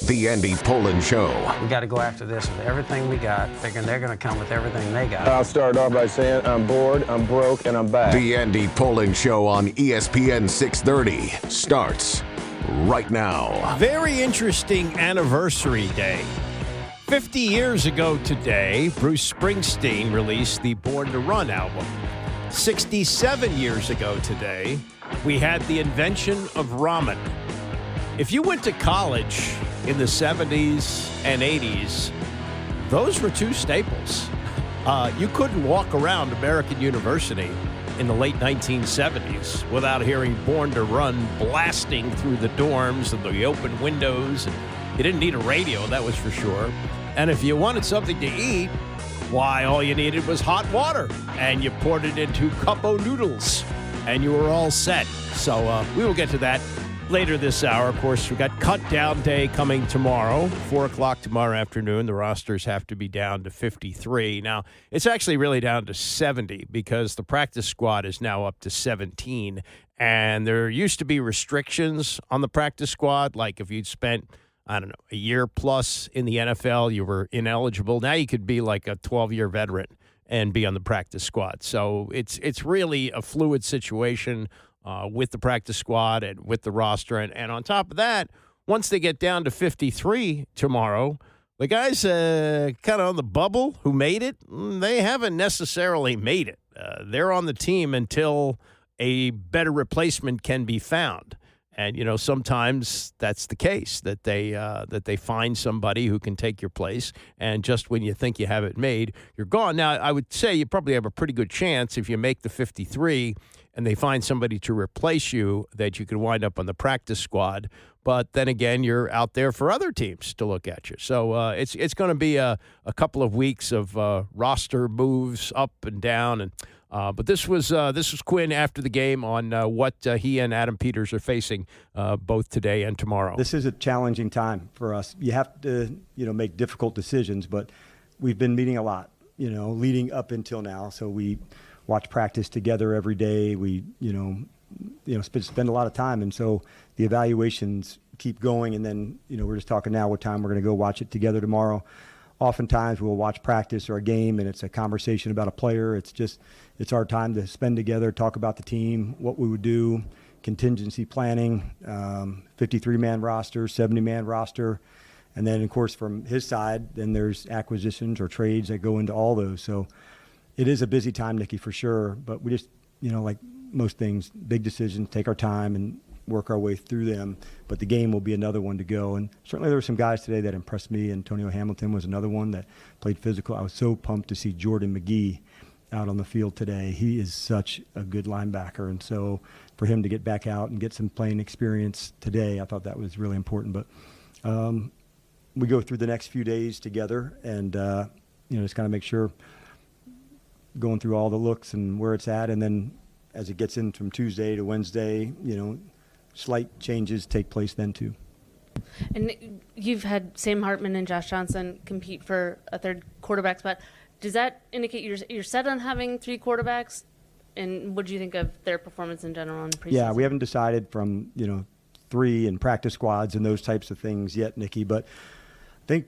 The Andy Pollin Show. We got to go after this with everything we got, thinking they're going to come with everything they got. I'll start off by saying I'm bored, I'm broke, and I'm back. The Andy Pollin Show on ESPN 630 starts right now. Very interesting anniversary day. 50 years ago today, Bruce Springsteen released the Born to Run album. 67 years ago today, we had the invention of ramen. If you went to college in the 70s and 80s, those were two staples. You couldn't walk around American University in the late 1970s without hearing Born to Run blasting through the dorms and the open windows. And you didn't need a radio, that was for sure. And if you wanted something to eat, why, all you needed was hot water. And you poured it into cup-o noodles, and you were all set. So we will get to that later this hour. Of course, we got cut-down day coming tomorrow, 4 o'clock tomorrow afternoon. The rosters have to be down to 53. Now, it's actually really down to 70 because the practice squad is now up to 17. And there used to be restrictions on the practice squad, like if you'd spent, I don't know, a year plus in the NFL, you were ineligible. Now you could be like a 12-year veteran and be on the practice squad. So it's really a fluid situation with the practice squad and with the roster. And on top of that, once they get down to 53 tomorrow, the guys kind of on the bubble who made it, they haven't necessarily made it. They're on the team until a better replacement can be found. And, you know, sometimes that's the case, that they find somebody who can take your place, and just when you think you have it made, you're gone. Now, I would say you probably have a pretty good chance if you make the 53 and they find somebody to replace you that you could wind up on the practice squad. But then again, you're out there for other teams to look at you. So it's going to be a couple of weeks of roster moves up and down. And but this was Quinn after the game on what he and Adam Peters are facing both today and tomorrow. This is a challenging time for us. You have to make difficult decisions, but we've been meeting a lot, leading up until now. So we watch practice together every day. We spend a lot of time, and so the evaluations keep going. And then we're just talking now what time we're going to go watch it together tomorrow. Oftentimes we'll watch practice or a game and it's a conversation about a player. It's our time to spend together, talk about the team, what we would do, contingency planning, 53-man roster, 70-man roster. And then, of course, from his side, then there's acquisitions or trades that go into all those. So it is a busy time, Nikki, for sure. But we just, like most things, big decisions, take our time and work our way through them. But the game will be another one to go. And certainly there were some guys today that impressed me. Antonio Hamilton was another one that played physical. I was so pumped to see Jordan McGee out on the field today. He is such a good linebacker. And so for him to get back out and get some playing experience today, I thought that was really important. But we go through the next few days together and, just kind of make sure going through all the looks and where it's at. And then as it gets in from Tuesday to Wednesday, slight changes take place then too. And you've had Sam Hartman and Josh Johnson compete for a third quarterback spot. Does that indicate you're set on having three quarterbacks? And what do you think of their performance in general in preseason? Yeah, we haven't decided from, three and practice squads and those types of things yet, Nikki. But I think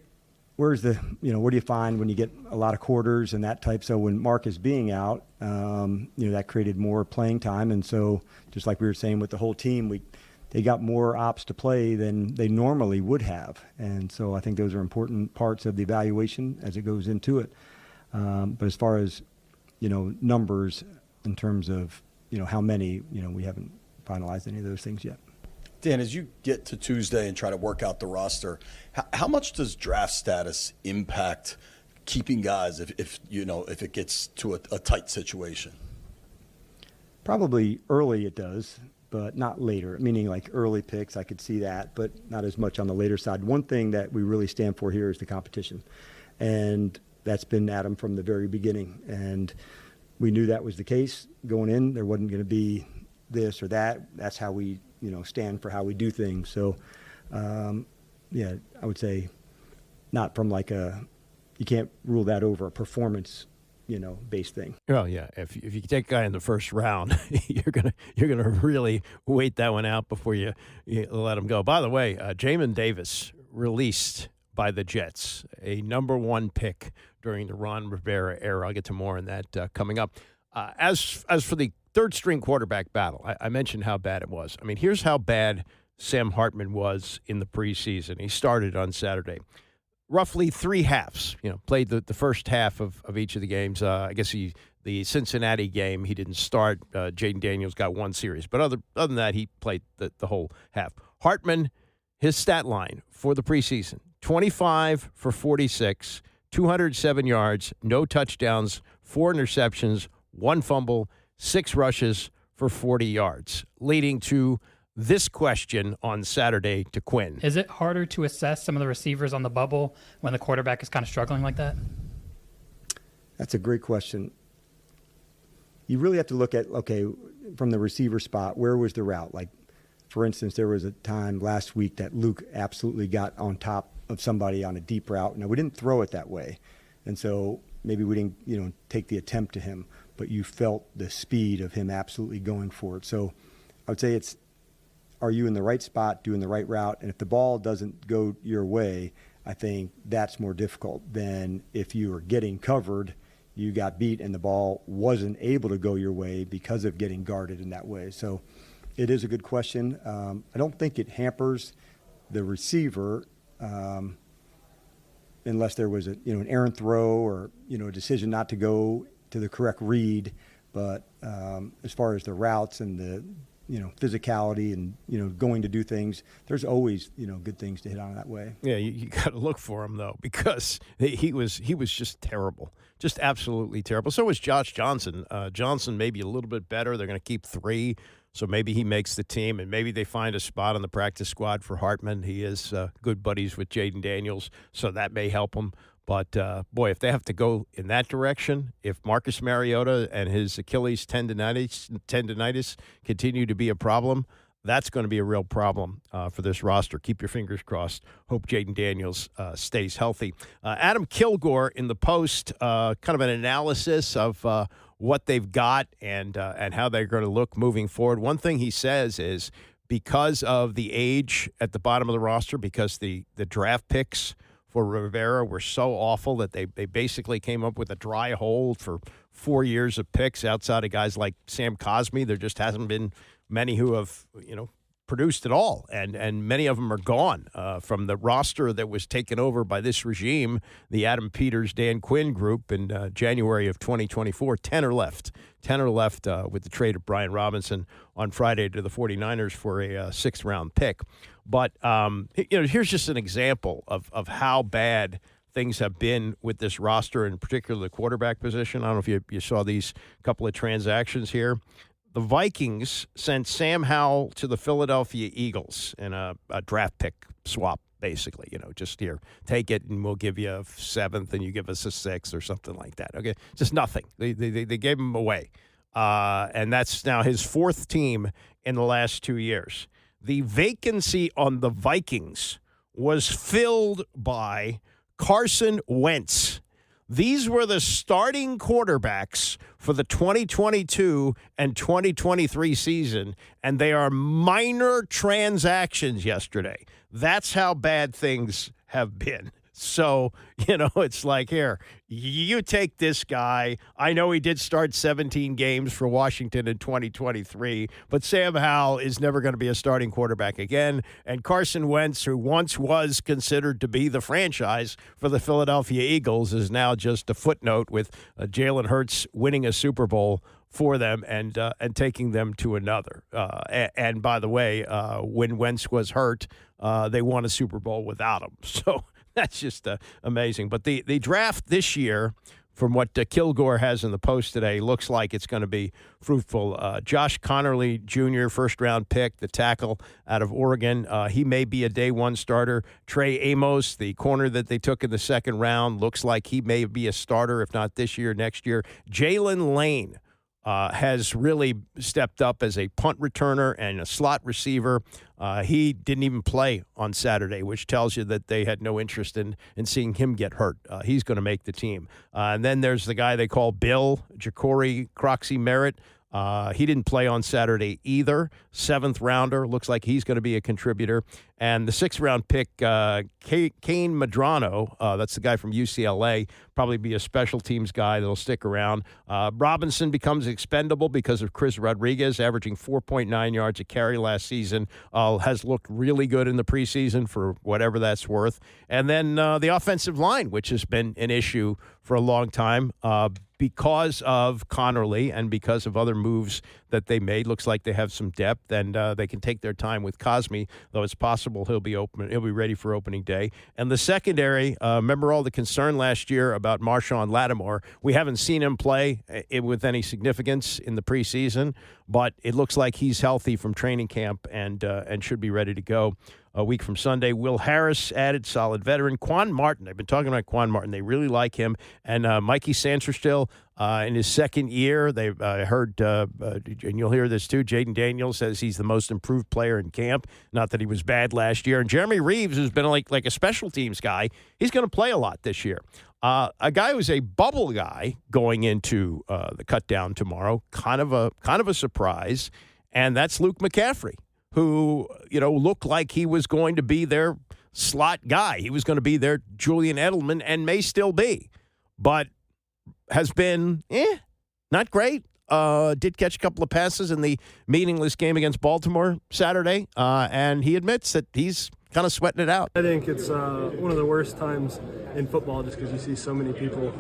where's the, what do you find when you get a lot of quarters and that type? So when Mark is being out, that created more playing time. And so just like we were saying with the whole team, they got more ops to play than they normally would have. And so I think those are important parts of the evaluation as it goes into it. But as far as, numbers in terms of, how many, we haven't finalized any of those things yet. Dan, as you get to Tuesday and try to work out the roster, how much does draft status impact keeping guys if it gets to a tight situation? Probably early it does, but not later, meaning like early picks, I could see that, but not as much on the later side. One thing that we really stand for here is the competition. And that's been Adam from the very beginning. And we knew that was the case going in. There wasn't going to be this or that. That's how we, stand for how we do things. So, I would say not from like you can't rule that over a performance, based thing. Well, yeah. If you take a guy in the first round, you're gonna really wait that one out before you let him go. By the way, Jamin Davis released by the Jets, a number 1 pick during the Ron Rivera era. I'll get to more on that coming up. As for the third-string quarterback battle, I mentioned how bad it was. I mean, here's how bad Sam Hartman was in the preseason. He started on Saturday. Roughly 3 halves, played the first half of each of the games. I guess the Cincinnati game, he didn't start. Jaden Daniels got 1 series. But other than that, he played the whole half. Hartman, his stat line for the preseason, 25 for 46, 207 yards, no touchdowns, 4 interceptions, 1 fumble, 6 rushes for 40 yards, leading to this question on Saturday to Quinn. Is it harder to assess some of the receivers on the bubble when the quarterback is kind of struggling like that? That's a great question. You really have to look at, from the receiver spot, where was the route? Like, for instance, there was a time last week that Luke absolutely got on top of somebody on a deep route. Now, we didn't throw it that way, and so maybe we didn't, take the attempt to him, but you felt the speed of him absolutely going for it. So I would say are you in the right spot, doing the right route? And if the ball doesn't go your way, I think that's more difficult than if you are getting covered, you got beat, and the ball wasn't able to go your way because of getting guarded in that way. So it is a good question. I don't think it hampers the receiver unless there was an errant throw or a decision not to go to the correct read. But as far as the routes and the physicality and, going to do things, there's always, good things to hit on that way. Yeah, you got to look for him, though, because he was just terrible, just absolutely terrible. So was Josh Johnson. Johnson maybe a little bit better. They're going to keep 3, so maybe he makes the team, and maybe they find a spot on the practice squad for Hartman. He is good buddies with Jaden Daniels, so that may help him. But, boy, if they have to go in that direction, if Marcus Mariota and his Achilles tendonitis continue to be a problem, that's going to be a real problem for this roster. Keep your fingers crossed. Hope Jaden Daniels stays healthy. Adam Kilgore in the Post, kind of an analysis of what they've got and how they're going to look moving forward. One thing he says is because of the age at the bottom of the roster, because the draft picks for Rivera were so awful that they basically came up with a dry hole for 4 years of picks outside of guys like Sam Cosmi. There just hasn't been many who have, produced at all, and many of them are gone from the roster that was taken over by this regime, the Adam Peters, Dan Quinn group in January of 2024. 10 are left with the trade of Brian Robinson on Friday to the 49ers for a 6th-round pick. But, here's just an example of how bad things have been with this roster, in particular the quarterback position. I don't know if you saw these couple of transactions here. The Vikings sent Sam Howell to the Philadelphia Eagles in a draft pick swap, basically. Just here, take it, and we'll give you a 7th, and you give us a 6th or something like that. Okay, just nothing. They gave him away. And that's now his 4th team in the last 2 years. The vacancy on the Vikings was filled by Carson Wentz. These were the starting quarterbacks for the 2022 and 2023 season, and they are minor transactions yesterday. That's how bad things have been. So, it's like, here, you take this guy. I know he did start 17 games for Washington in 2023, but Sam Howell is never going to be a starting quarterback again. And Carson Wentz, who once was considered to be the franchise for the Philadelphia Eagles, is now just a footnote with Jalen Hurts winning a Super Bowl for them and taking them to another. And by the way, when Wentz was hurt, they won a Super Bowl without him. So that's just amazing. But the draft this year, from what Kilgore has in the Post today, looks like it's going to be fruitful. Josh Connerly Jr., 1st-round pick, the tackle out of Oregon. He may be a day 1 starter. Trey Amos, the corner that they took in the 2nd round, looks like he may be a starter, if not this year, next year. Jalen Lane has really stepped up as a punt returner and a slot receiver. He didn't even play on Saturday, which tells you that they had no interest in seeing him get hurt. He's going to make the team. And then there's the guy they call Bill, Ja'Cory Croxy Merritt. He didn't play on Saturday either. 7th rounder. Looks like he's going to be a contributor. And the 6th round pick, Kane Medrano, that's the guy from UCLA, probably be a special teams guy that'll stick around. Robinson becomes expendable because of Chris Rodriguez, averaging 4.9 yards a carry last season. Has looked really good in the preseason for whatever that's worth. And then the offensive line, which has been an issue for a long time. Because of Connerly and because of other moves that they made, looks like they have some depth, and they can take their time with Cosme, though it's possible he'll be ready for opening day. And the secondary, remember all the concern last year about Marshawn Lattimore. We haven't seen him play with any significance in the preseason, but it looks like he's healthy from training camp and should be ready to go a week from Sunday. Will Harris added, solid veteran. Quan Martin, they've been talking about Quan Martin. They really like him. And Mikey Sanderstill in his second year. They've heard, and you'll hear this too, Jaden Daniels says he's the most improved player in camp. Not that he was bad last year. And Jeremy Reeves, who's been like a special teams guy, he's going to play a lot this year. A guy who's a bubble guy going into the cut down tomorrow, kind of a surprise, and that's Luke McCaffrey, who, looked like he was going to be their slot guy. He was going to be their Julian Edelman and may still be, but has been not great. Did catch a couple of passes in the meaningless game against Baltimore Saturday, and he admits that he's kind of sweating it out. I think it's one of the worst times in football just because you see so many people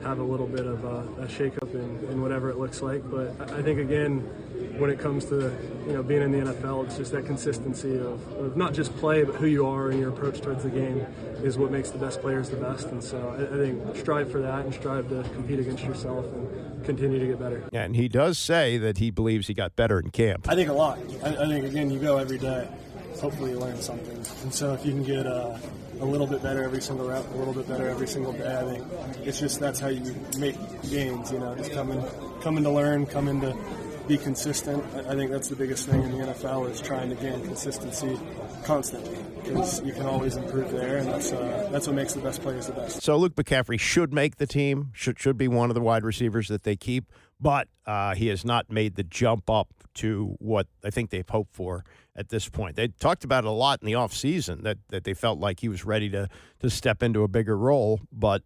have a little bit of a shakeup in whatever it looks like. But I think, again, when it comes to being in the NFL, it's just that consistency of not just play, but who you are and your approach towards the game is what makes the best players the best. And so I think strive for that and strive to compete against yourself and continue to get better. Yeah, and he does say that he believes he got better in camp. I think a lot. I think, again, you go every day. Hopefully you learn something. And so if you can get a little bit better every single rep, a little bit better every single day, I think it's just that's how you make gains, just coming to learn, coming to be consistent. I think that's the biggest thing in the NFL is trying to gain consistency constantly because you can always improve there, and that's what makes the best players the best. So Luke McCaffrey should make the team, should be one of the wide receivers that they keep, but he has not made the jump up to what I think they've hoped for at this point. They talked about it a lot in the offseason that they felt like he was ready to step into a bigger role, but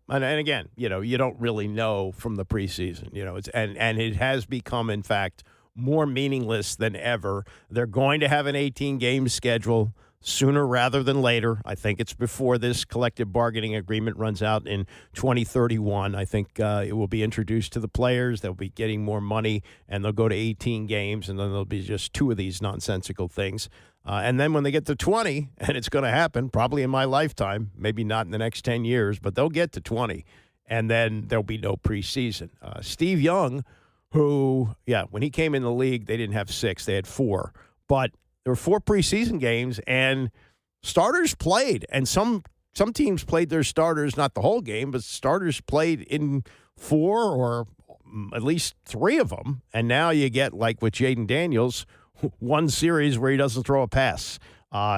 and again, you don't really know from the preseason, and it has become, in fact, more meaningless than ever. They're going to have an 18-game schedule sooner rather than later. I think it's before this collective bargaining agreement runs out in 2031. I think it will be introduced to the players. They'll be getting more money, and they'll go to 18 games, and then there'll be just 2 of these nonsensical things. And then when they get to 20, and it's going to happen probably in my lifetime, maybe not in the next 10 years, but they'll get to 20, and then there'll be no preseason. Steve Young, who, when he came in the league, they didn't have 6. They had 4. But there were 4 preseason games, and starters played. And some teams played their starters, not the whole game, but starters played in 4 or at least 3 of them. And now you get, like with Jaden Daniels, one series where he doesn't throw a pass.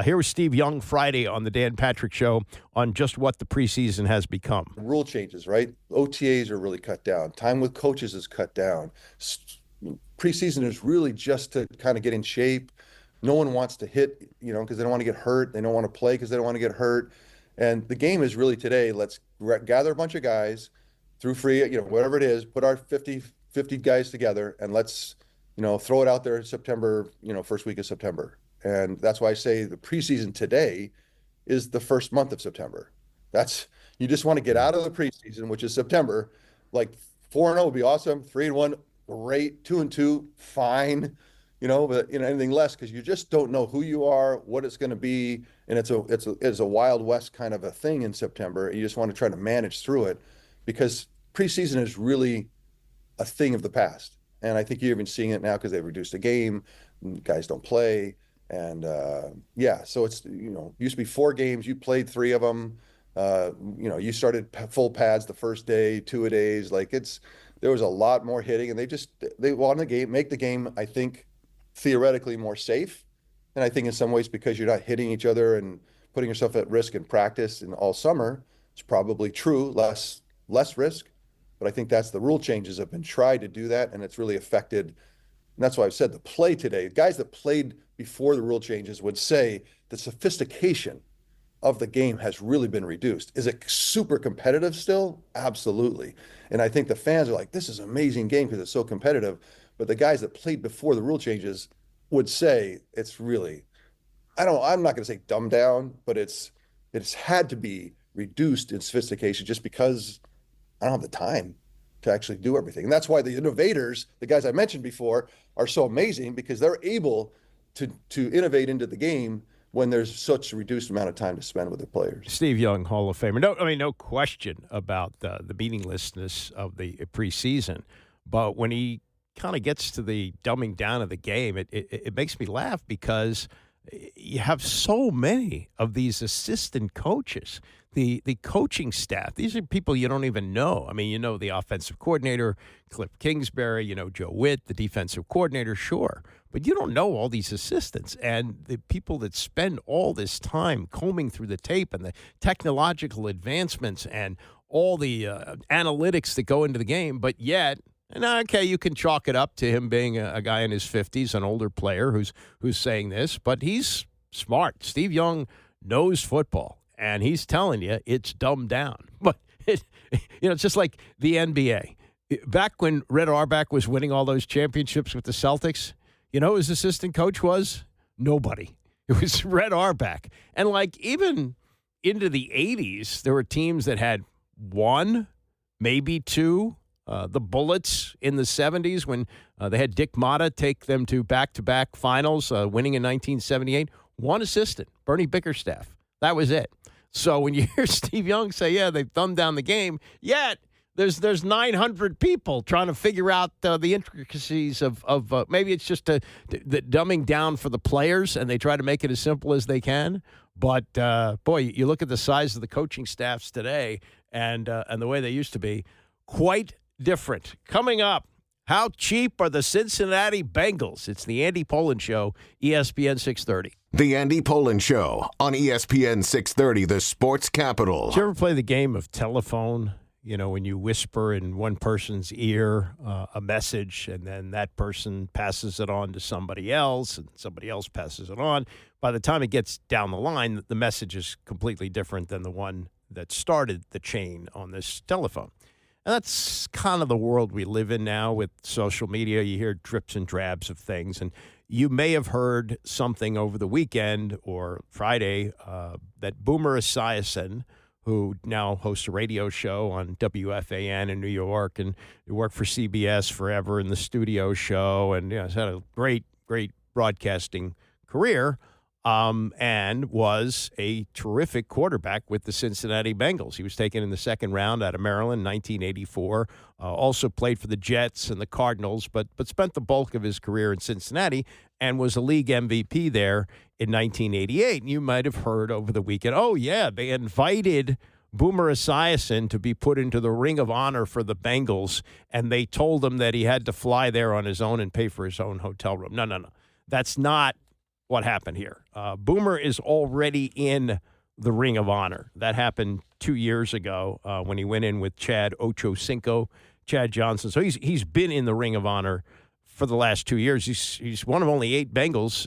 Here was Steve Young Friday on the Dan Patrick Show on just what the preseason has become. Rule changes, right? OTAs are really cut down. Time with coaches is cut down. Preseason is really just to kind of get in shape. No one wants to hit, because they don't want to get hurt. They don't want to play because they don't want to get hurt. And the game is really today, let's gather a bunch of guys through free, whatever it is, put our 50 guys together, and let's, throw it out there in September, first week of September. And that's why I say the preseason today is the first month of September. You just want to get out of the preseason, which is September. Like 4-0 would be awesome. 3-1, great. 2-2, fine. But anything less, because you just don't know who you are, what it's going to be, and it's a Wild West kind of a thing in September. You just want to try to manage through it, because preseason is really a thing of the past, and I think you're even seeing it now because they've reduced the game, guys don't play, and so it's used to be 4 games, you played 3 of them, you started full pads the first day, 2-a-days, there was a lot more hitting, and they want the make the game, I think, theoretically more safe. And I think in some ways, because you're not hitting each other and putting yourself at risk in practice in all summer, it's probably true, less risk. But I think that's the rule changes have been tried to do that, and it's really affected. And that's why I've said the play today, guys that played before the rule changes would say the sophistication of the game has really been reduced. Is it super competitive still? Absolutely. And I think the fans are like, this is an amazing game because it's so competitive. But the guys that played before the rule changes would say it's really, I'm not going to say dumbed down, but it's had to be reduced in sophistication just because I don't have the time to actually do everything. And that's why the innovators, the guys I mentioned before, are so amazing because they're able to innovate into the game when there's such a reduced amount of time to spend with the players. Steve Young, Hall of Famer. No question about the meaninglessness of the preseason. But when he kind of gets to the dumbing down of the game, it makes me laugh because you have so many of these assistant coaches, the coaching staff. These are people you don't even know. I mean, you know the offensive coordinator, Cliff Kingsbury, you know Joe Witt, the defensive coordinator, sure. But you don't know all these assistants and the people that spend all this time combing through the tape and the technological advancements and all the analytics that go into the game. But yet, and okay, you can chalk it up to him being a guy in his 50s, an older player who's saying this, but he's smart. Steve Young knows football, and he's telling you it's dumbed down. But it's just like the NBA. Back when Red Auerbach was winning all those championships with the Celtics, you know who his assistant coach was? Nobody. It was Red Auerbach. And like even into the 80s, there were teams that had one, maybe two. The Bullets in the 70s when they had Dick Motta take them to back-to-back finals, winning in 1978. One assistant, Bernie Bickerstaff. That was it. So when you hear Steve Young say, yeah, they've thumbed down the game, yet there's 900 people trying to figure out the intricacies of maybe it's just the dumbing down for the players, and they try to make it as simple as they can. But, boy, you look at the size of the coaching staffs today and the way they used to be, quite different. Coming up, how cheap are the Cincinnati Bengals? It's the Andy Pollin Show, ESPN 630. The Andy Pollin Show on ESPN 630, the sports capital. Did you ever play the game of telephone? You know, when you whisper in one person's ear a message, and then that person passes it on to somebody else, and somebody else passes it on. By the time it gets down the line, the message is completely different than the one that started the chain on this telephone. And that's kind of the world we live in now with social media. You hear drips and drabs of things. And you may have heard something over the weekend or Friday that Boomer Esiason, who now hosts a radio show on WFAN in New York, and he worked for CBS forever in the studio show, and has had a great broadcasting career. And was a terrific quarterback with the Cincinnati Bengals. He was taken in the second round out of Maryland in 1984. Also played for the Jets and the Cardinals, but spent the bulk of his career in Cincinnati and was a league MVP there in 1988. And you might have heard over the weekend, oh, yeah, they invited Boomer Esiason to be put into the Ring of Honor for the Bengals, and they told him that he had to fly there on his own and pay for his own hotel room. No. That's not what happened here. Boomer is already in the Ring of Honor. That happened 2 years ago when he went in with Chad Ochocinco, Chad Johnson. So he's been in the Ring of Honor for the last 2 years. He's one of only 8 Bengals,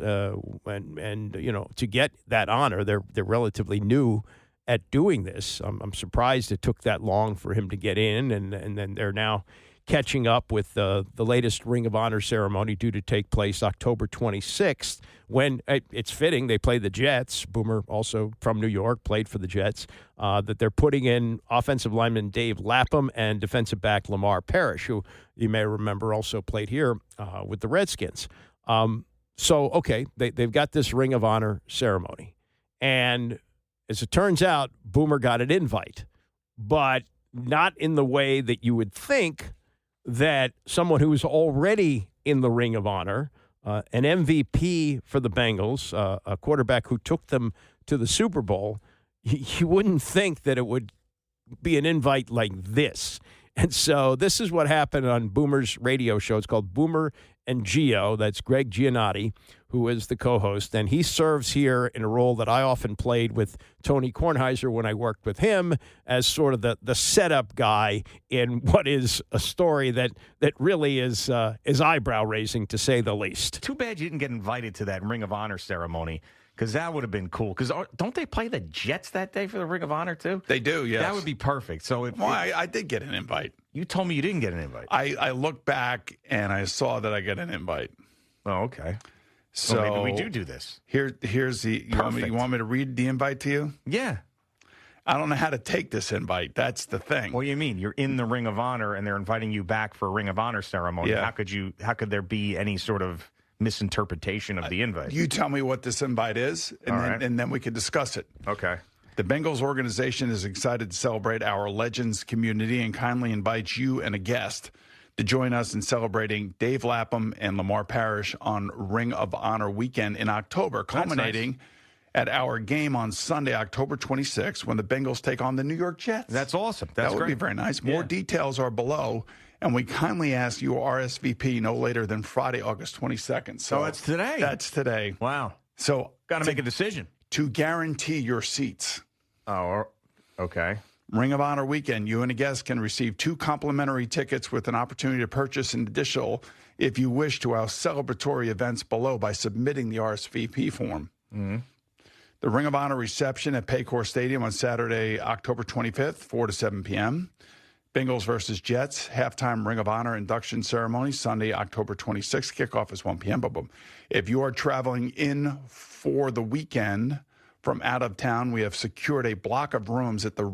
and you know, to get that honor, they're relatively new at doing this. I'm surprised it took that long for him to get in, and then they're now catching up with the latest Ring of Honor ceremony due to take place October 26th, when it's fitting they play the Jets. Boomer, also from New York, played for the Jets, that they're putting in offensive lineman Dave Lapham and defensive back Lamar Parrish, who you may remember also played here with the Redskins. Okay, they've got this Ring of Honor ceremony. And as it turns out, Boomer got an invite, but not in the way that you would think that someone who is already in the Ring of Honor, an MVP for the Bengals, a quarterback who took them to the Super Bowl, you wouldn't think that it would be an invite like this. And so this is what happened on Boomer's radio show. It's called Boomer and Gio. That's Greg Giannotti, who is the co-host, and he serves here in a role that I often played with Tony Kornheiser when I worked with him as sort of the setup guy in what is a story that really is eyebrow-raising, to say the least. Too bad you didn't get invited to that Ring of Honor ceremony, because that would have been cool. Because don't they play the Jets that day for the Ring of Honor, too? They do, yes. That would be perfect. So I did get an invite. You told me you didn't get an invite. I looked back, and I saw that I got an invite. Oh, okay. So well, maybe we do this. Here's the. You want me to read the invite to you? Yeah. I don't know how to take this invite. That's the thing. What do you mean? You're in the Ring of Honor, and they're inviting you back for a Ring of Honor ceremony. Yeah. How could there be any sort of misinterpretation of the invite? You tell me what this invite is, and then we can discuss it. Okay. The Bengals organization is excited to celebrate our Legends community and kindly invites you and a guest to join us in celebrating Dave Lapham and Lamar Parrish on Ring of Honor weekend in October, culminating at our game on Sunday, October 26th, when the Bengals take on the New York Jets. That's awesome. That would be very nice. More details are below, and we kindly ask you RSVP no later than Friday, August 22nd. So that's today. That's today. Wow. So got to make a decision. To guarantee your seats. Oh, okay. Ring of Honor weekend, you and a guest can receive 2 complimentary tickets with an opportunity to purchase an additional, if you wish, to our celebratory events below by submitting the RSVP form. Mm-hmm. The Ring of Honor reception at Paycor Stadium on Saturday, October 25th, 4 to 7 p.m. Bengals versus Jets, halftime Ring of Honor induction ceremony, Sunday, October 26th. Kickoff is 1 p.m. Boom. If you are traveling in for the weekend from out of town, we have secured a block of rooms at the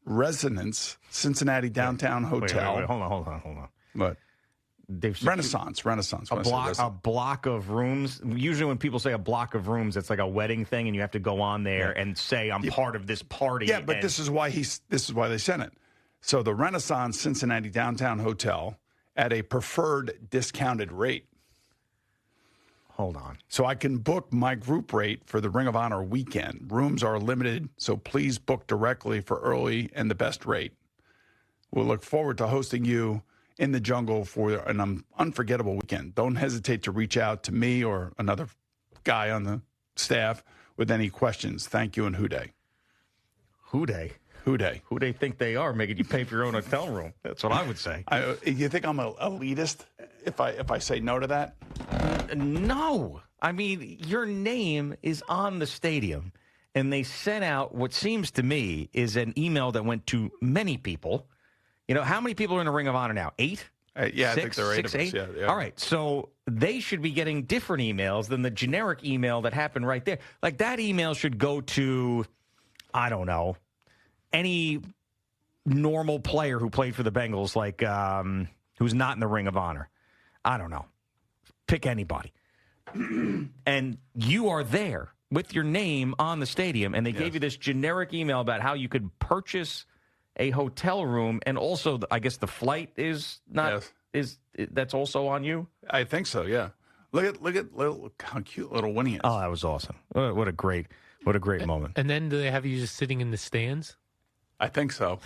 Resonance Cincinnati Downtown Hotel. Wait, hold on. What? Renaissance. A block of rooms. Usually when people say a block of rooms, it's like a wedding thing, and you have to go on there and say, I'm part of this party. Yeah, but this is why they sent it. So the Renaissance Cincinnati Downtown Hotel at a preferred discounted rate. Hold on. So I can book my group rate for the Ring of Honor weekend. Rooms are limited, so please book directly for early and the best rate. We'll look forward to hosting you in the jungle for an unforgettable weekend. Don't hesitate to reach out to me or another guy on the staff with any questions. Thank you, and Houday. Houday? Who they think they are, making you pay for your own hotel room? That's what I would say. You think I'm an elitist if I say no to that? No. I mean, your name is on the stadium, and they sent out what seems to me is an email that went to many people. You know, how many people are in the Ring of Honor now? 8? Yeah, I think there are 8 of us. Yeah. All right, so they should be getting different emails than the generic email that happened right there. Like, that email should go to, I don't know, any normal player who played for the Bengals, like who's not in the Ring of Honor. I don't know. Pick anybody. And you are there with your name on the stadium, and they gave you this generic email about how you could purchase a hotel room, and also, I guess, the flight is not that's also on you. I think so. Yeah. Look at how cute little Winnie is. Oh, that was awesome. What a great moment. And then do they have you just sitting in the stands? I think so.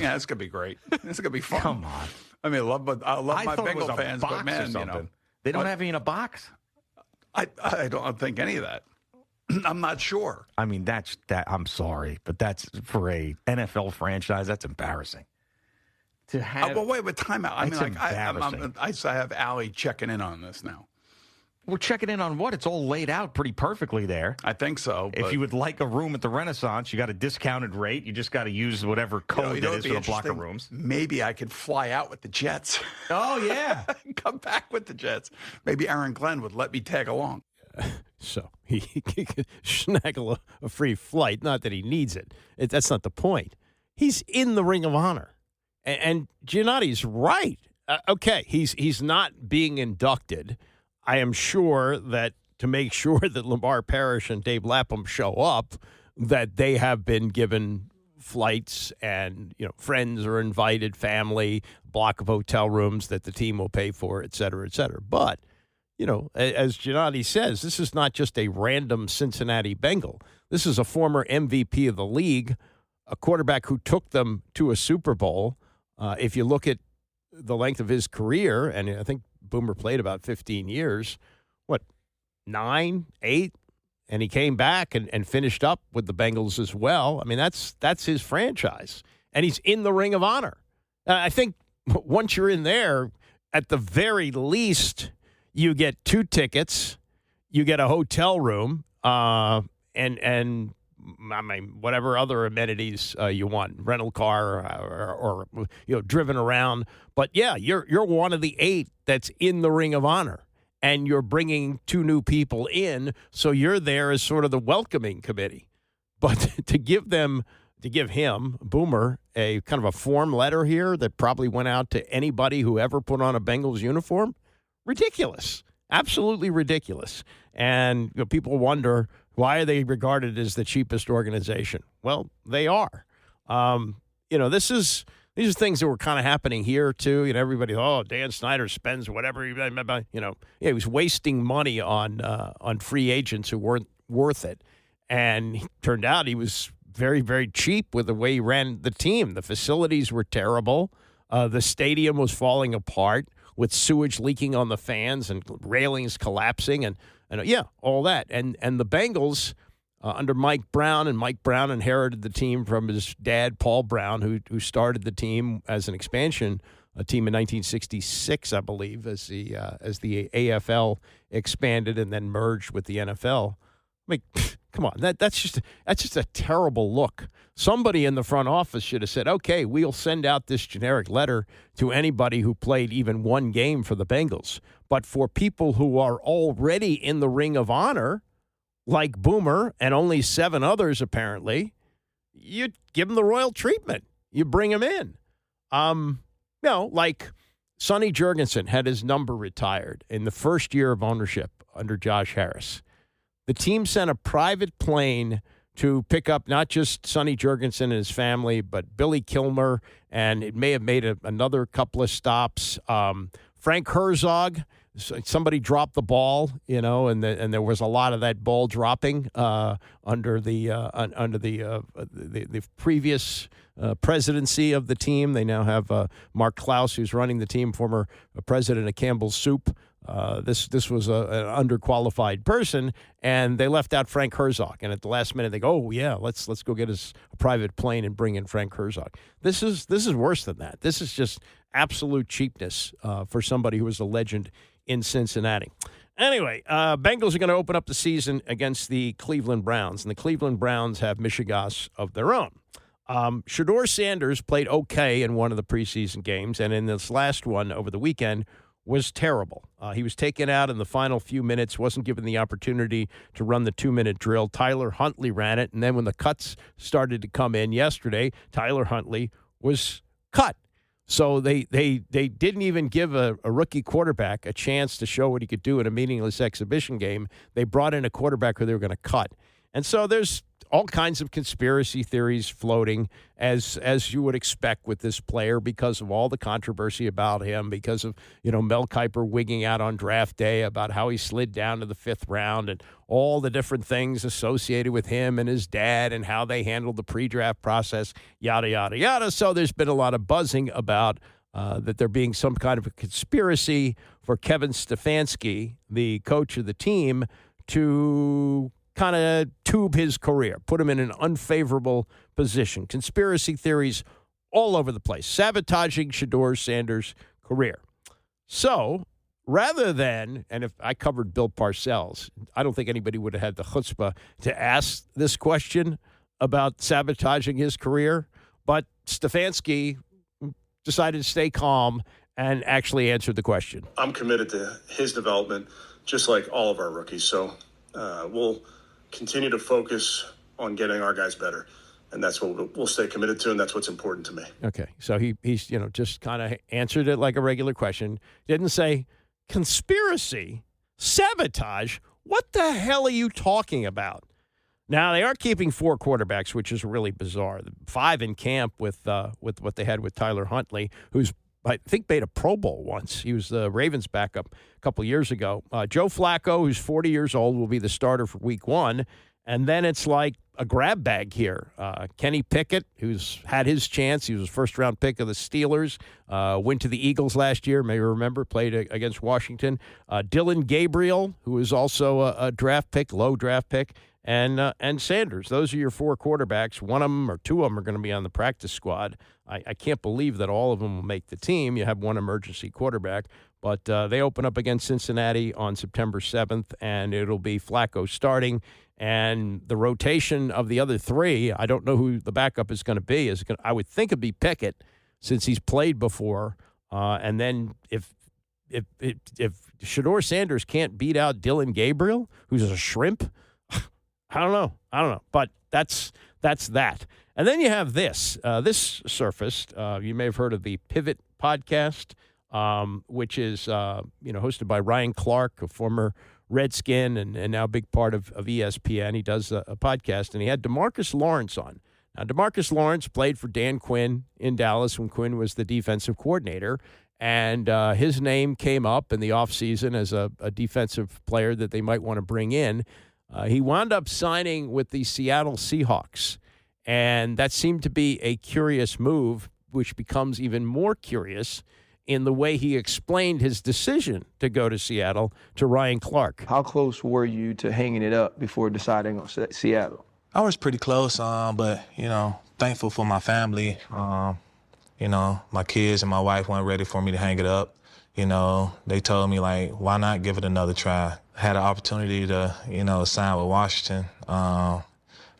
Yeah, it's gonna be great. It's gonna be fun. Come on. I mean, I love my Bengal fans, but man, they don't have you in a box. I don't think any of that. I'm not sure. I mean, that's that. I'm sorry, but that's for a NFL franchise. That's embarrassing. To have. Well, wait, but time out. I mean, embarrassing. I have Allie checking in on this now. We're checking in on what? It's all laid out pretty perfectly there. I think so. If you would like a room at the Renaissance, you got a discounted rate. You just got to use whatever code that is for the block of rooms. Maybe I could fly out with the Jets. Oh, yeah. Come back with the Jets. Maybe Aaron Glenn would let me tag along. So he could snaggle a free flight. Not that he needs it. That's not the point. He's in the Ring of Honor. And Giannotti's right. Okay, he's not being inducted. I am sure that to make sure that Lamar Parrish and Dave Lapham show up, that they have been given flights and, friends are invited, family, block of hotel rooms that the team will pay for, et cetera, et cetera. But, as Giannotti says, this is not just a random Cincinnati Bengal. This is a former MVP of the league, a quarterback who took them to a Super Bowl. If you look at the length of his career, and I think Boomer played about 15 years. What, 9, 8? And he came back and finished up with the Bengals as well. I mean, that's his franchise. And he's in the Ring of Honor. I think once you're in there, at the very least, you get 2 tickets, you get a hotel room, and I mean, whatever other amenities you want, rental car or driven around. But yeah, you're one of the 8 that's in the Ring of Honor. And you're bringing 2 new people in, so you're there as sort of the welcoming committee. But to give him, Boomer, a kind of a form letter here that probably went out to anybody who ever put on a Bengals uniform, ridiculous, absolutely ridiculous. And people wonder, why are they regarded as the cheapest organization? Well, they are. These are things that were kind of happening here, too. Everybody, Dan Snyder spends whatever, he was wasting money on free agents who weren't worth it. And it turned out he was very, very cheap with the way he ran the team. The facilities were terrible. The stadium was falling apart with sewage leaking on the fans and railings collapsing and all that. And the Bengals, under Mike Brown, and Mike Brown inherited the team from his dad, Paul Brown, who started the team as an expansion team in 1966, I believe, as the AFL expanded and then merged with the NFL. I mean, come on, that's just a terrible look. Somebody in the front office should have said, okay, we'll send out this generic letter to anybody who played even one game for the Bengals. But for people who are already in the Ring of Honor, like Boomer and only 7 others apparently, you give them the royal treatment. You bring them in. Like Sonny Jurgensen had his number retired in the first year of ownership under Josh Harris. The team sent a private plane to pick up not just Sonny Jurgensen and his family, but Billy Kilmer, and it may have made another couple of stops. Frank Herzog, somebody dropped the ball, and there was a lot of that ball dropping under the previous presidency of the team. They now have Mark Klaus, who's running the team, former president of Campbell's Soup. This was an underqualified person, and they left out Frank Herzog. And at the last minute, they go, "Oh yeah, let's go get us a private plane and bring in Frank Herzog." This is worse than that. This is just absolute cheapness for somebody who was a legend in Cincinnati. Anyway, Bengals are going to open up the season against the Cleveland Browns, and the Cleveland Browns have Michigas of their own. Shedeur Sanders played okay in one of the preseason games, and in this last one over the weekend was terrible. He was taken out in the final few minutes, wasn't given the opportunity to run the 2-minute drill. Tyler Huntley ran it, and then when the cuts started to come in yesterday, Tyler Huntley was cut. So they didn't even give a rookie quarterback a chance to show what he could do in a meaningless exhibition game. They brought in a quarterback who they were going to cut. And so there's all kinds of conspiracy theories floating, as you would expect with this player, because of all the controversy about him, because of Mel Kiper wigging out on draft day about how he slid down to the 5th round, and all the different things associated with him and his dad and how they handled the pre-draft process, yada, yada, yada. So there's been a lot of buzzing about that there being some kind of a conspiracy for Kevin Stefanski, the coach of the team, to kind of tube his career, put him in an unfavorable position. Conspiracy theories all over the place, sabotaging Shedeur Sanders' career. So rather than, and if I covered Bill Parcells, I don't think anybody would have had the chutzpah to ask this question about sabotaging his career, but Stefanski decided to stay calm and actually answered the question. I'm committed to his development, just like all of our rookies. So we'll continue to focus on getting our guys better. And that's what we'll stay committed to, and that's what's important to me. Okay. So he's just kind of answered it like a regular question. Didn't say, conspiracy, sabotage, what the hell are you talking about? Now, they are keeping 4 quarterbacks, which is really bizarre. 5 in camp with what they had with Tyler Huntley, who's, I think, made a Pro Bowl once. He was the Ravens backup a couple years ago. Joe Flacco, who's 40 years old, will be the starter for week 1. And then it's like a grab bag here. Kenny Pickett, who's had his chance. He was a first-round pick of the Steelers. Went to the Eagles last year, may you remember, played against Washington. Dylan Gabriel, who is also a draft pick, low draft pick, and Sanders. Those are your 4 quarterbacks. One of them or 2 of them are going to be on the practice squad. I can't believe that all of them will make the team. You have one emergency quarterback. But they open up against Cincinnati on September 7th, and it'll be Flacco starting. And the rotation of the other 3, I don't know who the backup is going to be. I would think it'd be Pickett, since he's played before. And then if Shedeur Sanders can't beat out Dylan Gabriel, who's a shrimp, I don't know. But that's that. And then you have this. This surfaced. You may have heard of the Pivot podcast, which is hosted by Ryan Clark, a former Redskin and now a big part of ESPN. He does a podcast, and he had DeMarcus Lawrence on. Now, DeMarcus Lawrence played for Dan Quinn in Dallas when Quinn was the defensive coordinator, and his name came up in the offseason as a defensive player that they might want to bring in. He wound up signing with the Seattle Seahawks, and that seemed to be a curious move, which becomes even more curious in the way he explained his decision to go to Seattle to Ryan Clark. How close were you to hanging it up before deciding on Seattle? I was pretty close, but, thankful for my family. My kids and my wife weren't ready for me to hang it up. They told me, why not give it another try? I had an opportunity to, sign with Washington.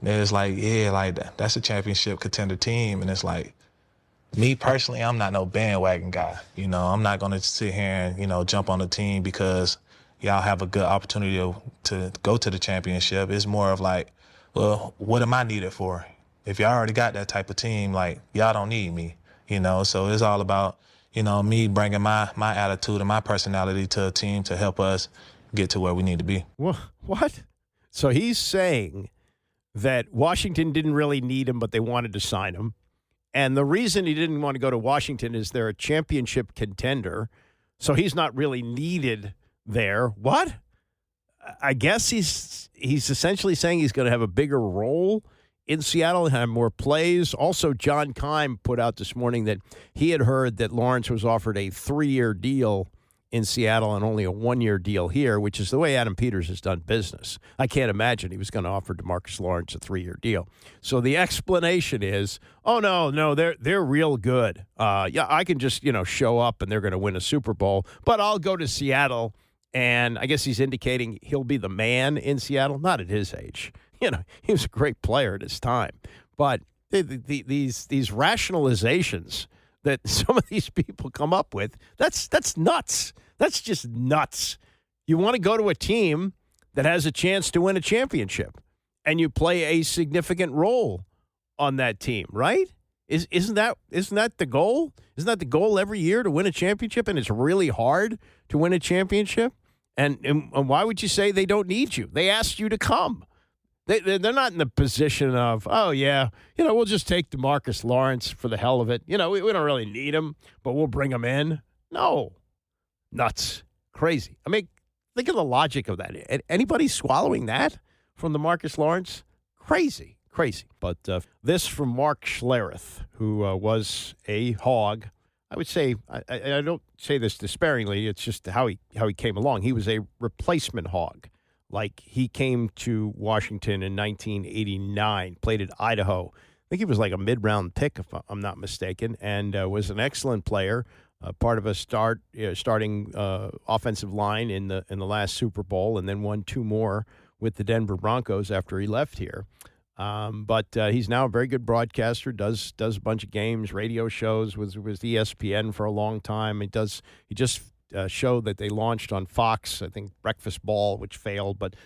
It's that's a championship contender team. And it's like, me personally, I'm not no bandwagon guy. I'm not going to sit here and, jump on the team because y'all have a good opportunity to go to the championship. It's more of like, well, what am I needed for? If y'all already got that type of team, y'all don't need me, So it's all about, me bringing my attitude and my personality to a team to help us get to where we need to be. What? So he's saying that Washington didn't really need him, but they wanted to sign him. And the reason he didn't want to go to Washington is they're a championship contender, so he's not really needed there. What? I guess he's essentially saying he's going to have a bigger role in Seattle and have more plays. Also, John Keim put out this morning that he had heard that Lawrence was offered a 3-year deal in Seattle and only a 1-year deal here, which is the way Adam Peters has done business. I can't imagine he was going to offer DeMarcus Lawrence a 3-year deal. So the explanation is, oh, no, they're real good. I can just, show up and they're going to win a Super Bowl, but I'll go to Seattle. And I guess he's indicating he'll be the man in Seattle, not at his age. He was a great player at his time. But these rationalizations that some of these people come up with, that's nuts. That's just nuts. You want to go to a team that has a chance to win a championship, and you play a significant role on that team, right? Isn't that the goal? Isn't that the goal every year, to win a championship? And it's really hard to win a championship. And why would you say they don't need you? They asked you to come. They're not in the position of, oh, yeah, we'll just take DeMarcus Lawrence for the hell of it. We don't really need him, but we'll bring him in. No. Nuts. Crazy. I mean, think of the logic of that. Anybody swallowing that from DeMarcus Lawrence? Crazy. But this from Mark Schlereth, who was a Hog. I would say, I don't say this despairingly, it's just how he came along. He was a replacement Hog. Like, he came to Washington in 1989, played at Idaho. I think he was like a mid-round pick, if I'm not mistaken, and was an excellent player, part of a starting offensive line in the last Super Bowl, and then won 2 more with the Denver Broncos after he left here. But he's now a very good broadcaster, does a bunch of games, radio shows, was ESPN for a long time. He just show that they launched on Fox, I think Breakfast Ball, which failed, but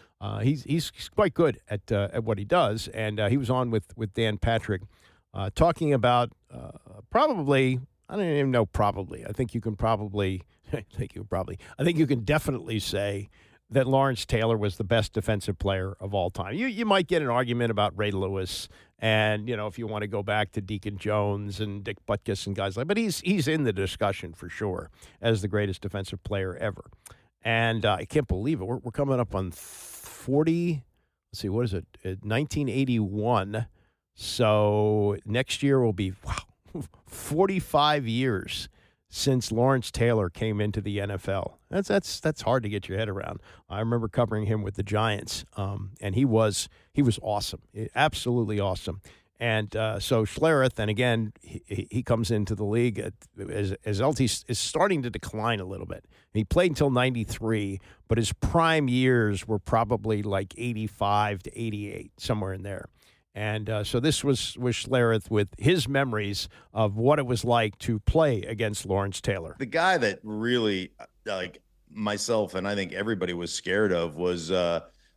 he's quite good at what he does. And he was on with Dan Patrick talking about probably, I don't even know probably, I think you can definitely say that Lawrence Taylor was the best defensive player of all time. You might get an argument about Ray Lewis, and if you want to go back to Deacon Jones and Dick Butkus and guys like, but he's in the discussion for sure as the greatest defensive player ever. And I can't believe it. We're coming up on 40 let's see, what is it? 1981. So next year will be, 45 years since Lawrence Taylor came into the NFL. That's hard to get your head around. I remember covering him with the Giants, and he was awesome, absolutely awesome. And so Schlereth, and again, he comes into the league as LT is starting to decline a little bit. He played until 93, but his prime years were probably like 85 to 88, somewhere in there. And so this was Schlereth with his memories of what it was like to play against Lawrence Taylor. The guy that really, like myself and I think everybody was scared of was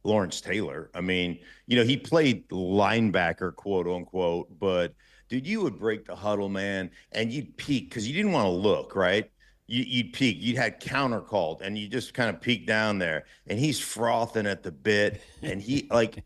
Lawrence Taylor. I mean, he played linebacker, quote unquote, but dude, you would break the huddle, man, and you'd peek because you didn't want to look, right? You'd peek. You'd had counter called, and you just kind of peek down there, and he's frothing at the bit, and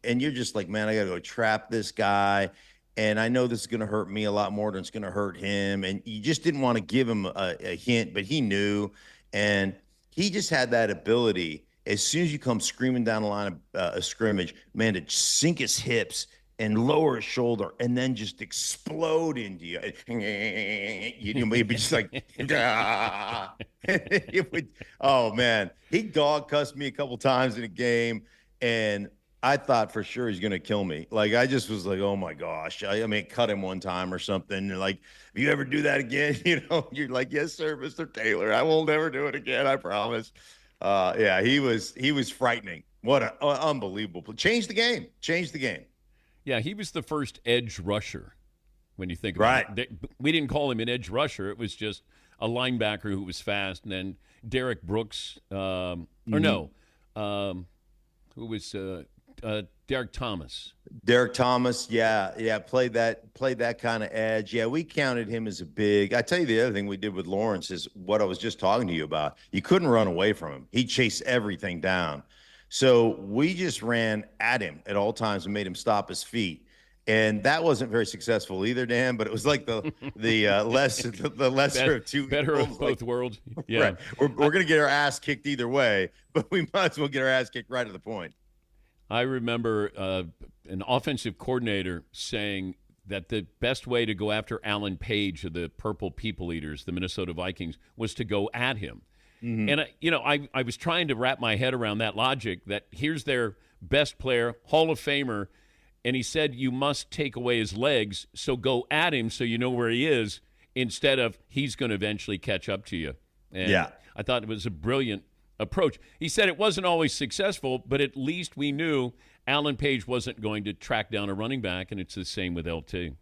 and you're just like, man, I got to go trap this guy, and I know this is going to hurt me a lot more than it's going to hurt him, and you just didn't want to give him a hint, but he knew, and he just had that ability. As soon as you come screaming down the line of a scrimmage, man, to sink his hips and lower his shoulder and then just explode into you. You'd be just like, oh, man. He dog cussed me a couple times in a game, and I thought for sure he's going to kill me. Like, I just was like, oh, my gosh. I mean, cut him one time or something. And like, if you ever do that again, you're like, yes, sir, Mr. Taylor. I will never do it again, I promise. Yeah, he was frightening. What an unbelievable. Changed the game. Yeah, he was the first edge rusher when you think about it. We didn't call him an edge rusher. It was just a linebacker who was fast. And then Derek Brooks, who was Derek Thomas. Derek Thomas, yeah, played that kind of edge. Yeah, we counted him as a big. I tell you, the other thing we did with Lawrence is what I was just talking to you about. You couldn't run away from him. He chased everything down. So we just ran at him at all times and made him stop his feet. And that wasn't very successful either, Dan, but it was like the lesser of two better evils. of both worlds. Yeah. Right. We're going to get our ass kicked either way, but we might as well get our ass kicked right at the point. I remember an offensive coordinator saying that the best way to go after Alan Page of the Purple People Eaters, the Minnesota Vikings, was to go at him. Mm-hmm. And, I was trying to wrap my head around that logic that here's their best player, Hall of Famer, and he said you must take away his legs, so go at him so you know where he is instead of he's going to eventually catch up to you. And yeah. I thought it was a brilliant approach. He said it wasn't always successful, but at least we knew Alan Page wasn't going to track down a running back, and it's the same with LT.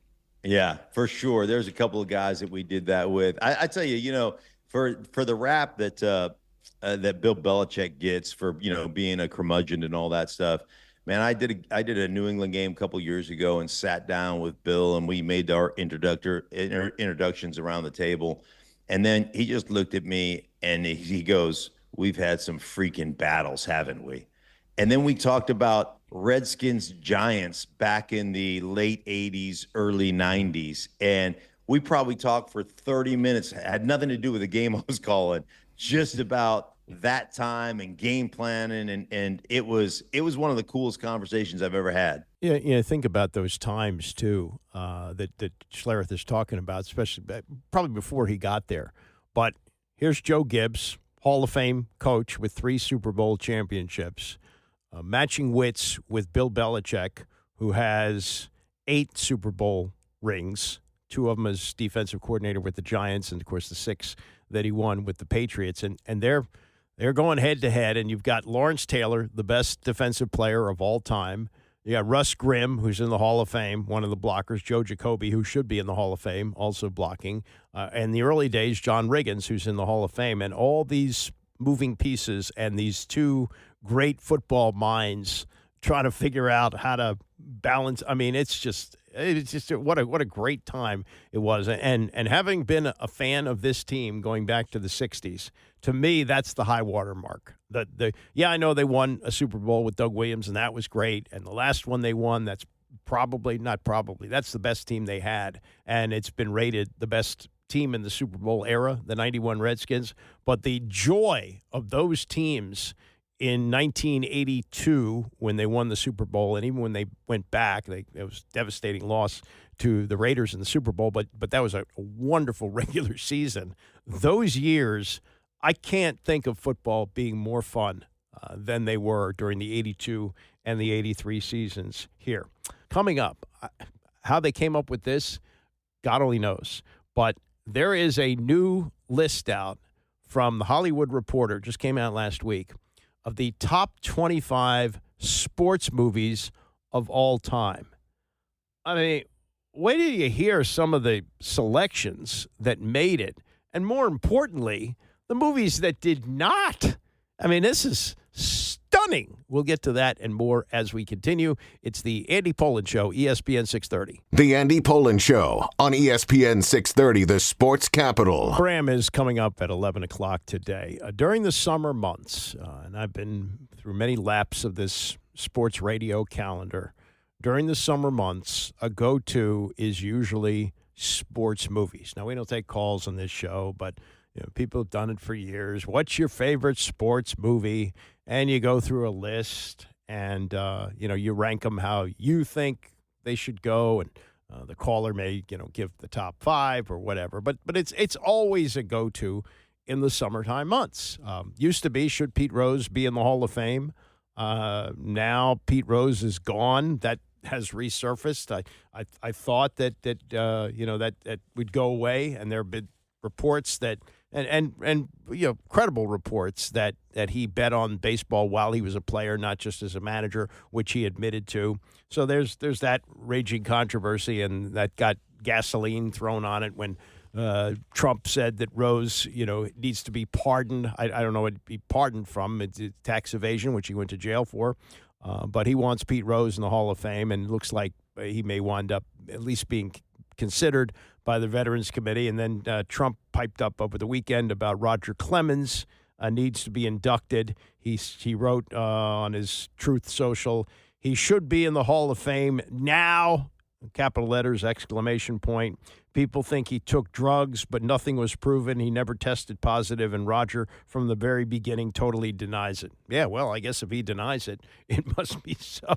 Yeah, for sure. There's a couple of guys that we did that with. I tell you, for the rap that Bill Belichick gets for being a curmudgeon and all that stuff, man, I did a New England game a couple years ago and sat down with Bill, and we made our introductions around the table, and then he just looked at me and he goes, "We've had some freaking battles, haven't we?" And then we talked about Redskins Giants back in the late 80s, early 90s, and we probably talked for 30 minutes. It had nothing to do with the game I was calling, just about that time and game planning, and it was one of the coolest conversations I've ever had. Yeah, think about those times too that Schlereth is talking about, especially probably before he got there. But here's Joe Gibbs, Hall of Fame coach with 3 Super Bowl championships, matching wits with Bill Belichick, who has 8 Super Bowl rings. 2 of them as defensive coordinator with the Giants, and of course the 6 that he won with the Patriots. And they're going head to head. And you've got Lawrence Taylor, the best defensive player of all time. You got Russ Grimm, who's in the Hall of Fame, one of the blockers. Joe Jacoby, who should be in the Hall of Fame, also blocking. And the early days, John Riggins, who's in the Hall of Fame. And all these moving pieces and these 2 great football minds trying to figure out how to balance. I mean, it's just what a great time it was. And having been a fan of this team going back to the 60s, to me, that's the high water mark. I know they won a Super Bowl with Doug Williams, and that was great. And the last one they won, that's that's the best team they had. And it's been rated the best team in the Super Bowl era, the 91 Redskins. But the joy of those teams in 1982 when they won the Super Bowl, and even when they went back, it was a devastating loss to the Raiders in the Super Bowl, but that was a wonderful regular season. Those years, I can't think of football being more fun than they were during the 82 and the 83 seasons here. Coming up, how they came up with this, God only knows. But there is a new list out from The Hollywood Reporter, just came out last week, of the top 25 sports movies of all time. I mean, wait till you hear some of the selections that made it, and more importantly, the movies that did not. I mean, this is stunning. We'll get to that and more as we continue. It's the Andy Pollin Show, ESPN 630. The Andy Pollin Show on ESPN 630, the sports capital. Program is coming up at 11 o'clock today. During the summer months, and I've been through many laps of this sports radio calendar, during the summer months, a go-to is usually sports movies. Now, we don't take calls on this show, but people have done it for years. What's your favorite sports movie? And you go through a list, and you rank them how you think they should go, and the caller may give the top 5 or whatever. But it's always a go-to in the summertime months. Used to be, should Pete Rose be in the Hall of Fame? Now Pete Rose is gone. That has resurfaced. I thought that would go away, and there have been reports that and credible reports that he bet on baseball while he was a player, not just as a manager, which he admitted to. So there's that raging controversy, and that got gasoline thrown on it when Trump said that Rose, needs to be pardoned. I don't know what he'd be pardoned from. It's tax evasion, which he went to jail for. But he wants Pete Rose in the Hall of Fame, and it looks like he may wind up at least being considered by the Veterans Committee. And then Trump piped up over the weekend about Roger Clemens needs to be inducted. He wrote on his Truth Social, he should be in the Hall of Fame now, capital letters, exclamation point. People think he took drugs, but nothing was proven. He never tested positive, and Roger, from the very beginning, totally denies it. Yeah, well, I guess if he denies it, it must be so.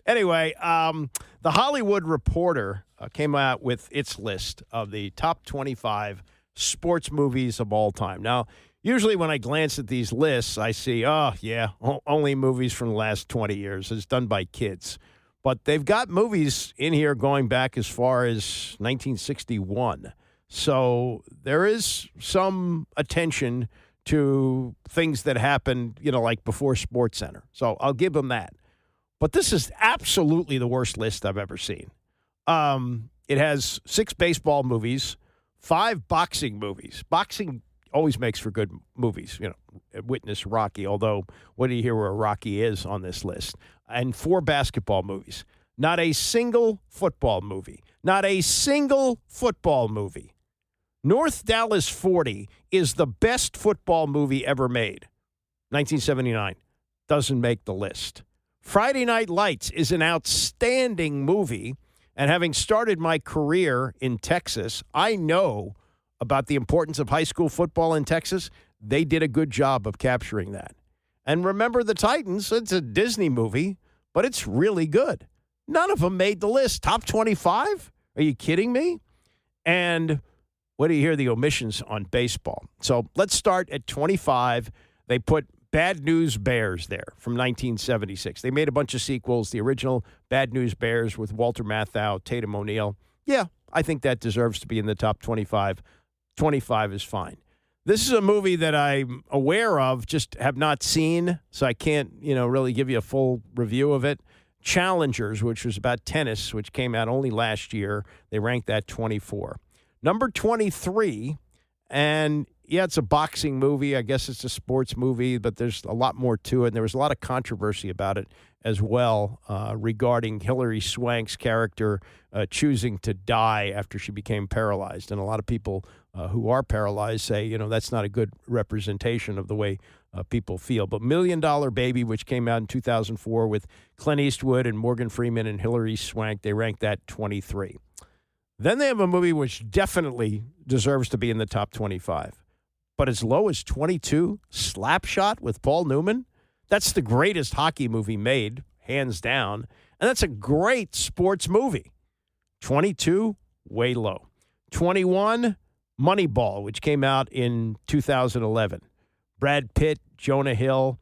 Anyway, The Hollywood Reporter came out with its list of the top 25 sports movies of all time. Now, usually when I glance at these lists, I see, only movies from the last 20 years. It's done by kids. But they've got movies in here going back as far as 1961. So there is some attention to things that happened, like before SportsCenter. So I'll give them that. But this is absolutely the worst list I've ever seen. It has 6 baseball movies, 5 boxing movies. Boxing always makes for good movies, witness Rocky, although what do you hear where Rocky is on this list? And 4 basketball movies. Not a single football movie. Not a single football movie. North Dallas 40 is the best football movie ever made. 1979. Doesn't make the list. Friday Night Lights is an outstanding movie, and having started my career in Texas, I know about the importance of high school football in Texas. They did a good job of capturing that. And Remember the Titans, it's a Disney movie, but it's really good. None of them made the list. Top 25? Are you kidding me? And what do you hear the omissions on baseball? So let's start at 25. They put Bad News Bears there from 1976. They made a bunch of sequels. The original Bad News Bears with Walter Matthau, Tatum O'Neal. Yeah, I think that deserves to be in the top 25. 25 is fine. This is a movie that I'm aware of, just have not seen, so I can't, really give you a full review of it. Challengers, which was about tennis, which came out only last year. They ranked that 24. Number 23, and yeah, it's a boxing movie. I guess it's a sports movie, but there's a lot more to it. And there was a lot of controversy about it as well regarding Hilary Swank's character choosing to die after she became paralyzed. And a lot of people who are paralyzed say, that's not a good representation of the way people feel. But $1 Million Baby, which came out in 2004 with Clint Eastwood and Morgan Freeman and Hilary Swank, they ranked that 23. Then they have a movie which definitely deserves to be in the top 25. But as low as 22, Slapshot with Paul Newman. That's the greatest hockey movie made, hands down. And that's a great sports movie. 22, way low. 21, Moneyball, which came out in 2011. Brad Pitt, Jonah Hill.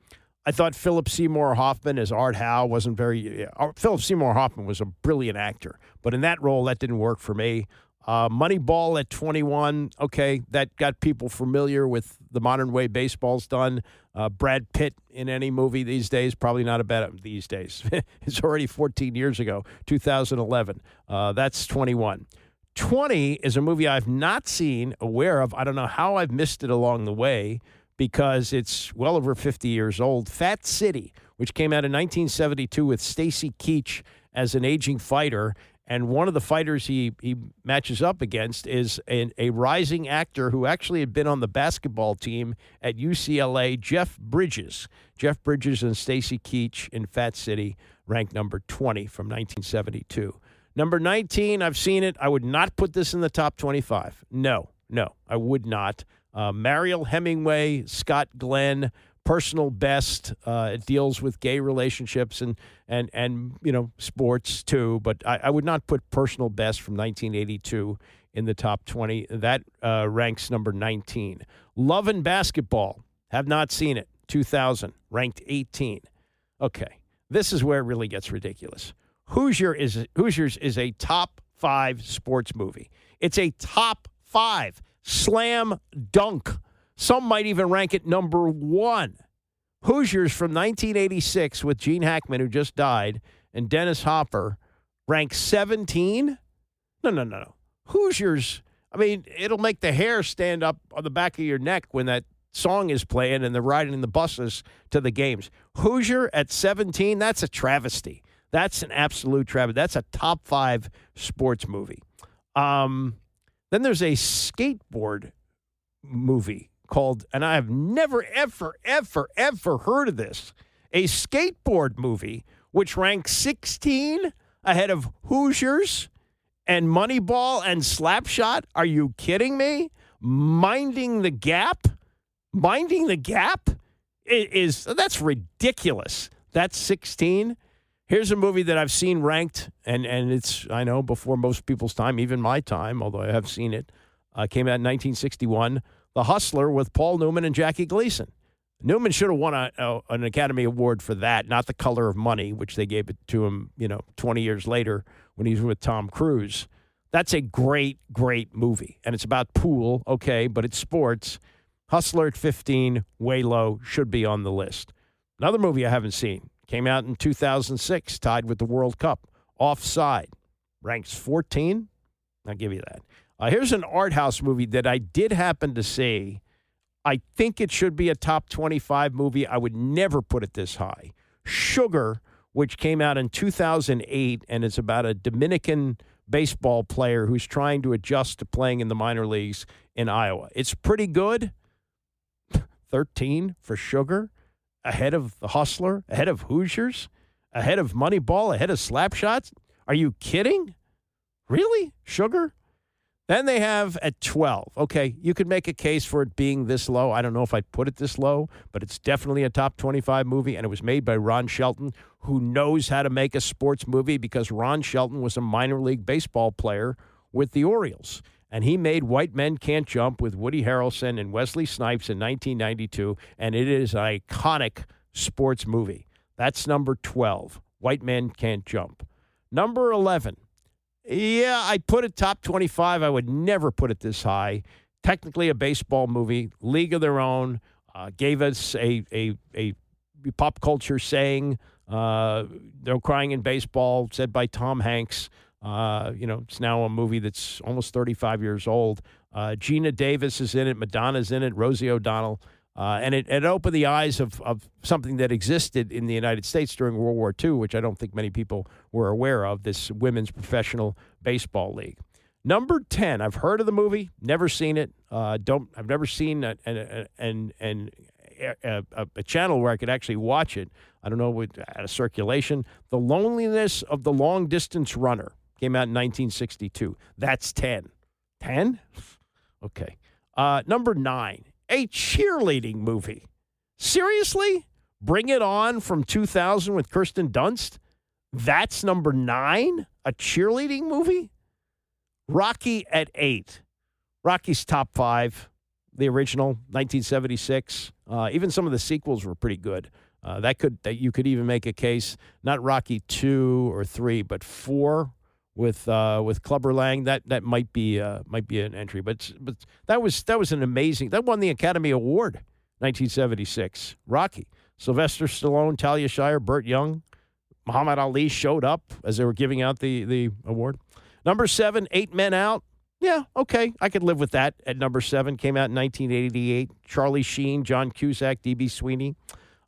I thought Philip Seymour Hoffman as Art Howe wasn't very... Philip Seymour Hoffman was a brilliant actor, but in that role, that didn't work for me. Moneyball at 21, okay, that got people familiar with the modern way baseball's done. Brad Pitt in any movie these days, probably not a bad these days. It's already 14 years ago, 2011. That's 21. 20 is a movie I've not seen, aware of. I don't know how I've missed it along the way because it's well over 50 years old. Fat City, which came out in 1972 with Stacy Keach as an aging fighter. And one of the fighters he matches up against is a rising actor who actually had been on the basketball team at UCLA, Jeff Bridges. Jeff Bridges and Stacy Keach in Fat City, ranked number 20 from 1972. Number 19, I've seen it. I would not put this in the top 25. No, I would not. Mariel Hemingway, Scott Glenn, Personal Best. It deals with gay relationships and sports too, but I would not put Personal Best from 1982 in the top 20. That ranks number 19. Love and Basketball, have not seen it. 2000, ranked 18. Okay, this is where it really gets ridiculous. Hoosiers is a top 5 sports movie. It's a top 5 slam dunk. Some might even rank it number 1. Hoosiers from 1986 with Gene Hackman, who just died, and Dennis Hopper, ranked 17? No. Hoosiers, I mean, it'll make the hair stand up on the back of your neck when that song is playing and they're riding the buses to the games. Hoosier at 17, that's a travesty. That's an absolute travesty. That's a top 5 sports movie. Then there's a skateboard movie called, and I have never, ever heard of this, a skateboard movie which ranks 16 ahead of Hoosiers and Moneyball and Slapshot. Are you kidding me? Minding the Gap? Minding the Gap? That's ridiculous. That's 16. Here's a movie that I've seen ranked, and it's, I know, before most people's time, even my time, although I have seen it. Came out in 1961. The Hustler with Paul Newman and Jackie Gleason. Newman should have won an Academy Award for that, not The Color of Money, which they gave it to him, 20 years later when he was with Tom Cruise. That's a great, great movie. And it's about pool, okay, but it's sports. Hustler at 15, way low, should be on the list. Another movie I haven't seen. Came out in 2006, tied with the World Cup. Offside, ranks 14. I'll give you that. Here's an art house movie that I did happen to see. I think it should be a top 25 movie. I would never put it this high. Sugar, which came out in 2008, and it's about a Dominican baseball player who's trying to adjust to playing in the minor leagues in Iowa. It's pretty good. 13 for Sugar. Ahead of The Hustler, ahead of Hoosiers, ahead of Moneyball, ahead of Slapshots. Are you kidding? Really? Sugar? Then they have at 12. Okay, you could make a case for it being this low. I don't know if I'd put it this low, but it's definitely a top 25 movie, and it was made by Ron Shelton, who knows how to make a sports movie because Ron Shelton was a minor league baseball player with the Orioles. And he made White Men Can't Jump with Woody Harrelson and Wesley Snipes in 1992, and it is an iconic sports movie. That's number 12, White Men Can't Jump. Number 11, yeah, I'd put it top 25. I would never put it this high. Technically a baseball movie, League of Their Own, gave us a pop culture saying, no crying in baseball, said by Tom Hanks. It's now a movie that's almost 35 years old. Gina Davis is in it. Madonna's in it. Rosie O'Donnell. And it opened the eyes of something that existed in the United States during World War II, which I don't think many people were aware of, this women's professional baseball league. Number 10, I've heard of the movie, never seen it. I've never seen a channel where I could actually watch it. I don't know, at a circulation. The Loneliness of the Long Distance Runner. Came out in 1962. That's 10. 10? Okay. Number 9, a cheerleading movie. Seriously? Bring It On from 2000 with Kirsten Dunst. That's number 9, a cheerleading movie. Rocky at 8. Rocky's top 5. The original, 1976. Even some of the sequels were pretty good. That you could even make a case, not Rocky 2 or 3, but 4 with Clubber Lang. That might be an entry. But that was an amazing. That won the Academy Award, 1976. Rocky. Sylvester Stallone, Talia Shire, Burt Young, Muhammad Ali showed up as they were giving out the award. Number 7, 8 Men Out. Yeah, okay, I could live with that at number 7. Came out in 1988. Charlie Sheen, John Cusack, D.B. Sweeney.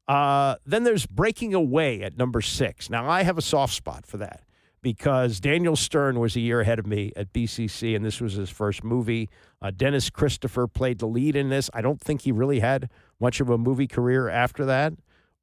Then there's Breaking Away at number 6. Now, I have a soft spot for that because Daniel Stern was a year ahead of me at BCC, and this was his first movie. Dennis Christopher played the lead in this. I don't think he really had much of a movie career after that.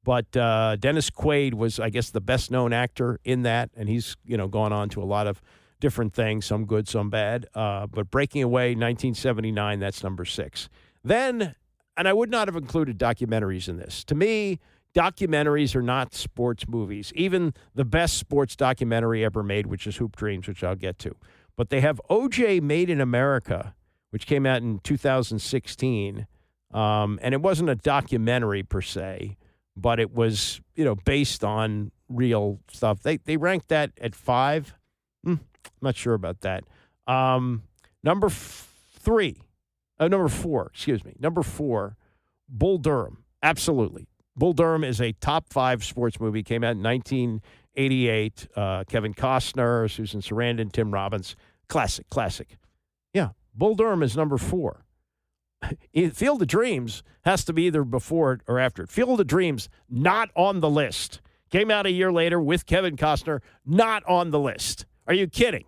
But Dennis Quaid was, I guess, the best-known actor in that, and he's, gone on to a lot of different things, some good, some bad. But Breaking Away, 1979, that's number 6. Then, and I would not have included documentaries in this. To me, documentaries are not sports movies. Even the best sports documentary ever made, which is Hoop Dreams, which I'll get to. But they have O.J. Made in America, which came out in 2016. And it wasn't a documentary per se, but it was, based on real stuff. They ranked that at 5. I'm not sure about that. Number 4, Bull Durham. Absolutely. Bull Durham is a top 5 sports movie. Came out in 1988. Kevin Costner, Susan Sarandon, Tim Robbins. Classic. Yeah, Bull Durham is number 4. Field of Dreams has to be either before it or after it. Field of Dreams, not on the list. Came out a year later with Kevin Costner, not on the list. Are you kidding?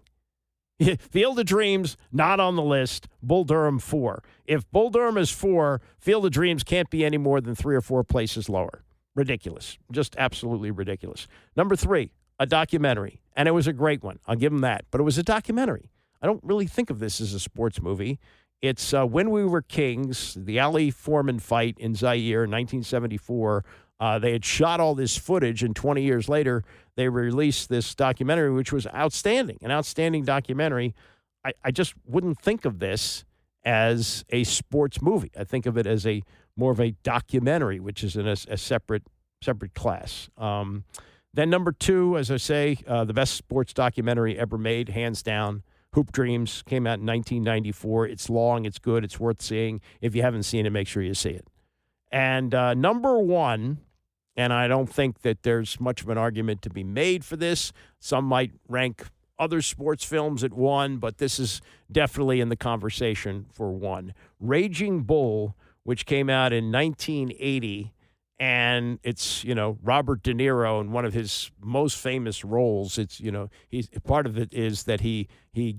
Field of Dreams, not on the list. Bull Durham, 4. If Bull Durham is 4, Field of Dreams can't be any more than 3 or 4 places lower. Ridiculous. Just absolutely ridiculous. Number 3, a documentary. And it was a great one. I'll give them that. But it was a documentary. I don't really think of this as a sports movie. It's When We Were Kings, the Ali Foreman fight in Zaire in 1974. They had shot all this footage, and 20 years later, they released this documentary, which was outstanding, an outstanding documentary. I just wouldn't think of this as a sports movie. I think of it as more of a documentary, which is in a separate class. Then number 2, as I say, the best sports documentary ever made, hands down. Hoop Dreams came out in 1994. It's long, it's good, it's worth seeing. If you haven't seen it, make sure you see it. And number 1, and I don't think that there's much of an argument to be made for this. Some might rank other sports films at 1, but this is definitely in the conversation for 1. Raging Bull, which came out in 1980, and it's, Robert De Niro in one of his most famous roles. It's, he's part of it is that he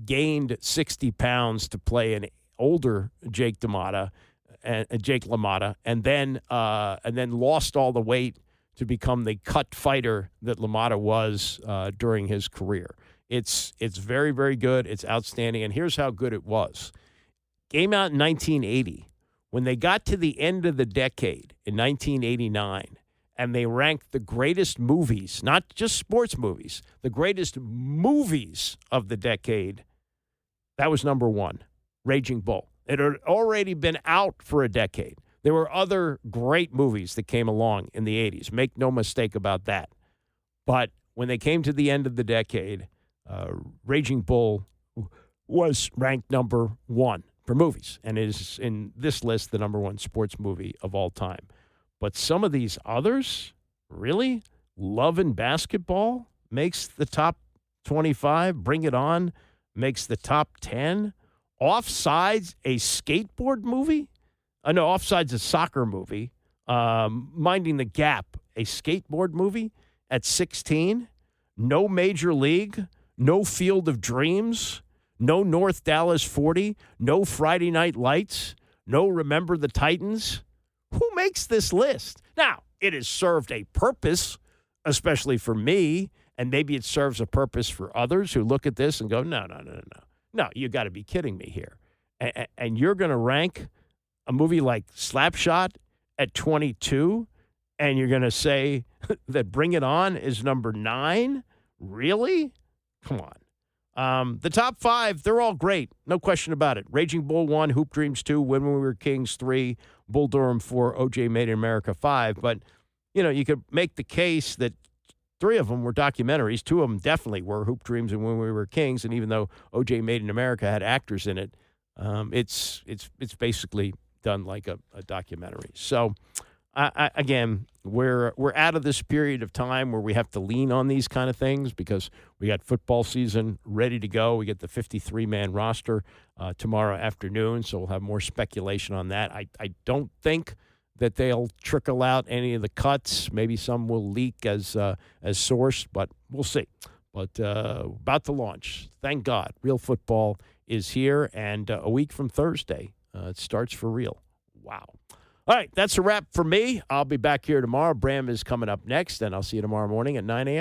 gained 60 pounds to play an older Jake LaMotta, and then lost all the weight to become the cut fighter that LaMotta was during his career. It's very, very good. It's outstanding. And here's how good it was. Came out in 1980. When they got to the end of the decade in 1989, and they ranked the greatest movies, not just sports movies, the greatest movies of the decade, that was number 1, Raging Bull. It had already been out for a decade. There were other great movies that came along in the 80s. Make no mistake about that. But when they came to the end of the decade, Raging Bull was ranked number 1 for movies, and is in this list the number 1 sports movie of all time. But some of these others, really? Love and Basketball makes the top 25. Bring It On makes the top 10. Offsides, a skateboard movie? No, Offside's a soccer movie. Minding the Gap, a skateboard movie at 16. No Major League. No Field of Dreams. No North Dallas 40. No Friday Night Lights. No Remember the Titans. Who makes this list? Now, it has served a purpose, especially for me, and maybe it serves a purpose for others who look at this and go, no. No, you got to be kidding me here. And you're going to rank a movie like Slapshot at 22 And you're going to say that Bring It On is number 9? Really? Come on. The top 5, they're all great. No question about it. Raging Bull 1, Hoop Dreams 2, When We Were Kings 3, Bull Durham 4, OJ Made in America 5. But, you could make the case that 3 of them were documentaries. 2 of them definitely were Hoop Dreams and When We Were Kings. And even though OJ Made in America had actors in it, it's basically done like a documentary. So, again, we're out of this period of time where we have to lean on these kind of things because we got football season ready to go. We get the 53-man roster tomorrow afternoon, so we'll have more speculation on that. I don't think that they'll trickle out any of the cuts. Maybe some will leak as sourced, but we'll see. But about to launch. Thank God, real football is here, and a week from Thursday, it starts for real. Wow. All right, that's a wrap for me. I'll be back here tomorrow. Bram is coming up next, and I'll see you tomorrow morning at 9 a.m.